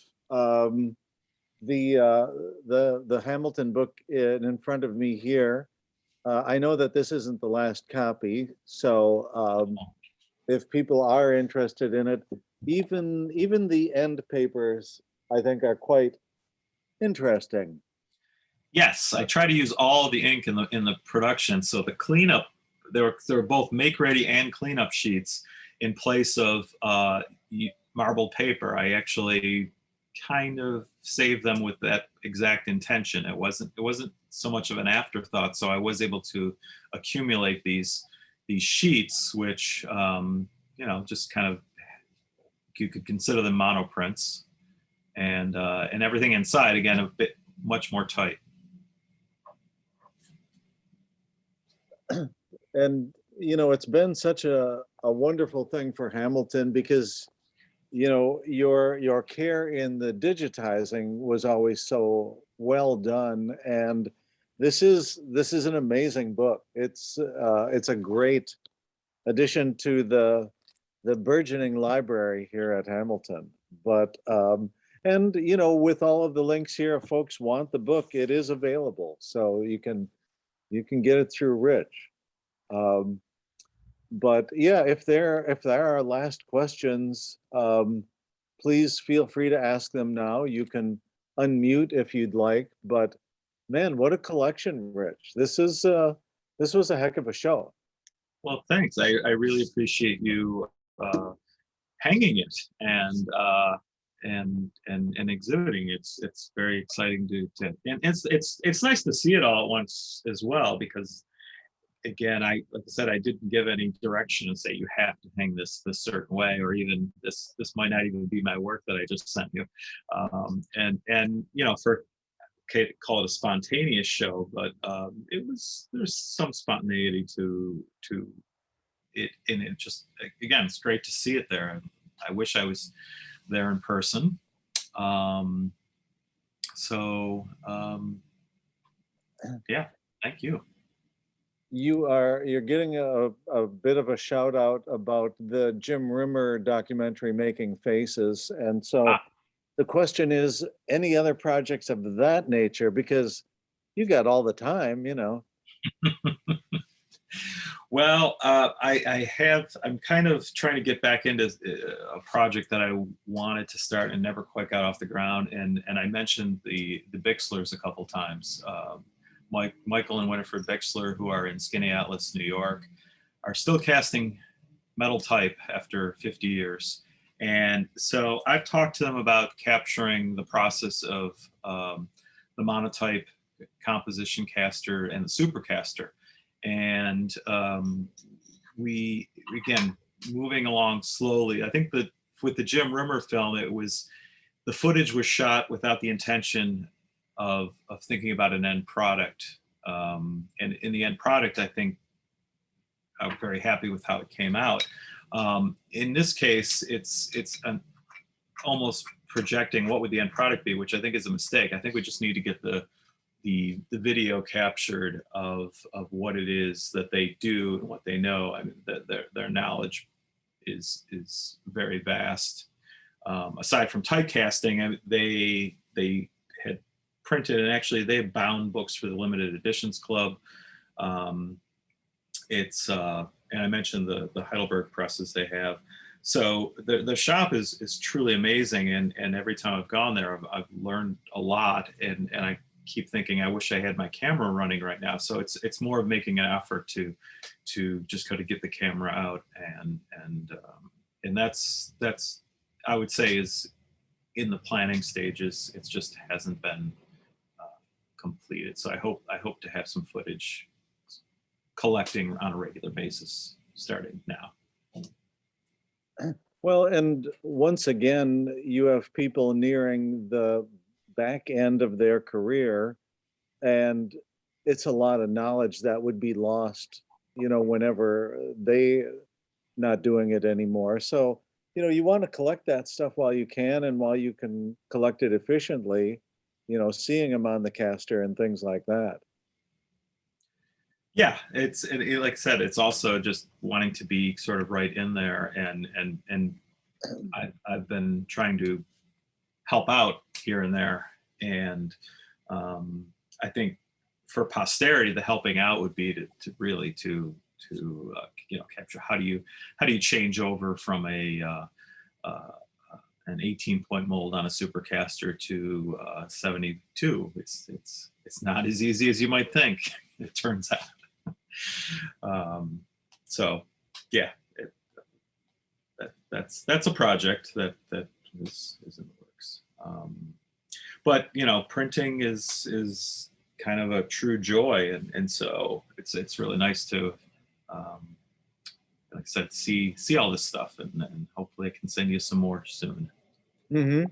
the Hamilton book in front of me here. I know that this isn't the last copy, so if people are interested in it, even the end papers, I think, are quite interesting. Yes, I try to use all of the ink in the production. So the cleanup, there were both make ready and cleanup sheets in place of marbled paper. I actually kind of saved them with that exact intention. It wasn't so much of an afterthought. So I was able to accumulate these sheets, which just kind of, you could consider them monoprints, and everything inside, again, a bit much more tight. And it's been such a wonderful thing for Hamilton, because your care in the digitizing was always so well done, and this is an amazing book. It's a great addition to the burgeoning library here at Hamilton. But and with all of the links here, if folks want the book, it is available, so you can get it through Rich. But yeah, if there are last questions, please feel free to ask them now. You can unmute if you'd like. But man, what a collection, Rich! This was a heck of a show. Well, thanks. I really appreciate you hanging it and exhibiting. It's very exciting to and it's nice to see it all at once as well, because again, like I said, I didn't give any direction and say you have to hang this certain way, or even this might not even be my work that I just sent you. And for, okay, to call it a spontaneous show, but there's some spontaneity to it, and it just, again, it's great to see it there. And I wish I was there in person. Yeah, thank you. You're getting a bit of a shout out about the Jim Rimmer documentary, Making Faces. And so the question is, any other projects of that nature? Because you got all the time, Well, I'm kind of trying to get back into a project that I wanted to start and never quite got off the ground. And I mentioned the Bixlers a couple times. Michael and Winifred Bixler, who are in Skinny Atlas, New York, are still casting metal type after 50 years. And so I've talked to them about capturing the process of the monotype composition caster and the supercaster. And we, again, moving along slowly. I think that with the Jim Rimmer film, the footage was shot without the intention of thinking about an end product. And in the end product, I think I'm very happy with how it came out. In this case, it's almost projecting what would the end product be, which I think is a mistake. I think we just need to get the video captured of what it is that they do and what they know. I mean, their knowledge is very vast. Aside from typecasting, they had printed, and actually they have bound books for the limited editions club. And I mentioned the Heidelberg presses they have. So the shop is truly amazing, and every time I've gone there, I've learned a lot, and I keep thinking, I wish I had my camera running right now. So it's more of making an effort to just kind of get the camera out, and that's I would say is in the planning stages. It just hasn't been completed. So I hope to have some footage collecting on a regular basis starting now. Well, and once again, you have people nearing the back end of their career, and it's a lot of knowledge that would be lost, whenever they not doing it anymore. So, you want to collect that stuff while you can, and while you can collect it efficiently, seeing them on the caster and things like that. Yeah, like I said, it's also just wanting to be sort of right in there, and I've been trying to help out here and there, and I think for posterity, the helping out would be to really capture how do you change over from an 18-point mold on a supercaster to 72. It's not as easy as you might think. It turns out. So yeah, that's a project that is in the works. But printing is kind of a true joy, and so it's really nice to like I said, see all this stuff, and hopefully I can send you some more soon. Mm-hmm.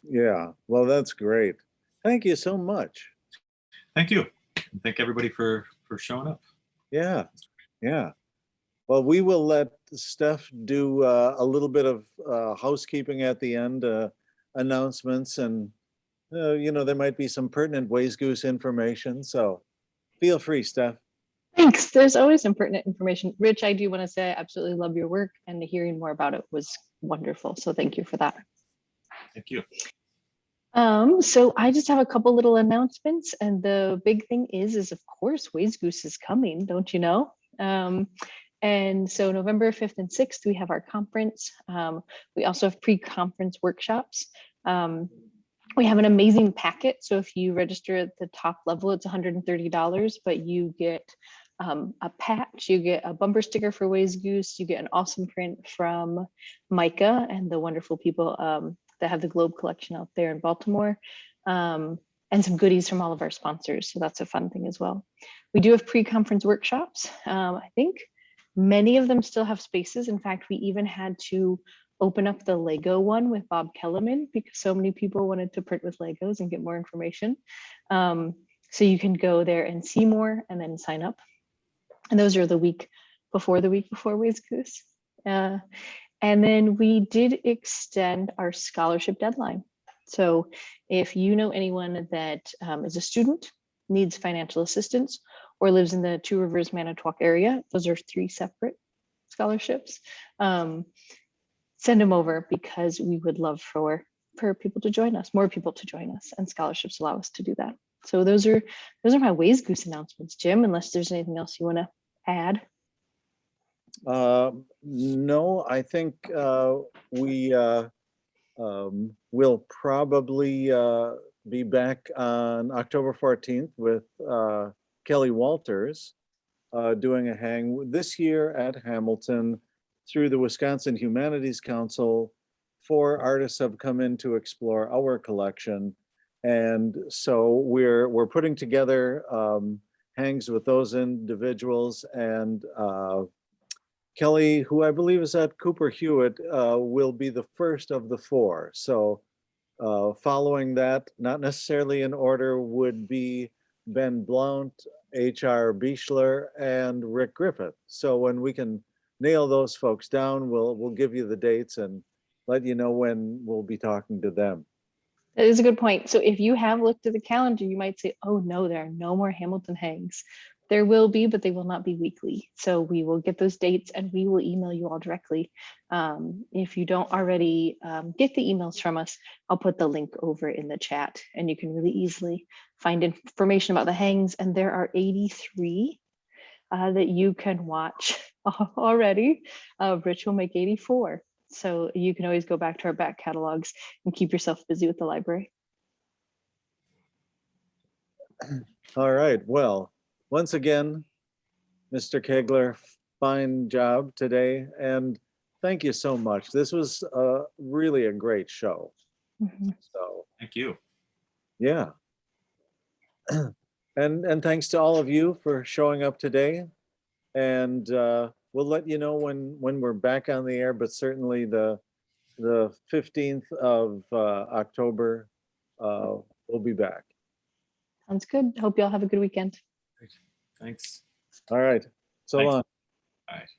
Yeah, well, that's great. Thank you so much. Thank you. And thank everybody for showing up. Yeah, yeah. Well, we will let Steph do a little bit of housekeeping at the end, announcements, and there might be some pertinent Ways Goose information. So feel free, Steph. Thanks. There's always some pertinent information. Rich, I do want to say I absolutely love your work, and hearing more about it was wonderful. So thank you for that. Thank you. So I just have a couple little announcements, and the big thing is of course Ways Goose is coming, don't you know? And so November 5th and 6th, we have our conference. We also have pre-conference workshops. We have an amazing packet. So if you register at the top level, it's $130, but you get a patch, you get a bumper sticker for Ways Goose, you get an awesome print from Micah and the wonderful people that have the Globe collection out there in Baltimore, and some goodies from all of our sponsors. So that's a fun thing as well. We do have pre-conference workshops. I think many of them still have spaces. In fact, we even had to open up the Lego one with Bob Kellerman because so many people wanted to print with Legos and get more information. So you can go there and see more and then sign up. And those are the week before Ways Goose. And then we did extend our scholarship deadline. So if you know anyone that is a student, needs financial assistance, or lives in the Two Rivers, Manitowoc area, those are 3 separate scholarships, send them over, because we would love for people to join us, more people to join us, and scholarships allow us to do that. So those are my Ways Goose announcements, Jim, unless there's anything else you want to add. No, I think we will probably be back on October 14th with Kelly Walters doing a hang this year at Hamilton through the Wisconsin Humanities Council. 4 artists have come in to explore our collection, and so we're putting together hangs with those individuals, and Kelly, who I believe is at Cooper Hewitt, will be the first of the 4. So following that, not necessarily in order, would be Ben Blount, H.R. Bichler, and Rick Griffith. So when we can nail those folks down, we'll give you the dates and let you know when we'll be talking to them. That is a good point. So if you have looked at the calendar, you might say, oh no, there are no more Hamilton hangs. There will be, but they will not be weekly. So we will get those dates and we will email you all directly. If you don't already get the emails from us, I'll put the link over in the chat, and you can really easily find information about the hangs. And there are 83 that you can watch already. Rich will make 84. So you can always go back to our back catalogs and keep yourself busy with the library. All right, well, once again, Mr. Kegler, fine job today, and thank you so much. This was really a great show. Mhm. So, Thank you. yeah. And thanks to all of you for showing up today. And we'll let you know when we're back on the air, but certainly the 15th of October, we'll be back. Sounds good. Hope you all have a good weekend. Thanks. All right, so Thanks. long. All right.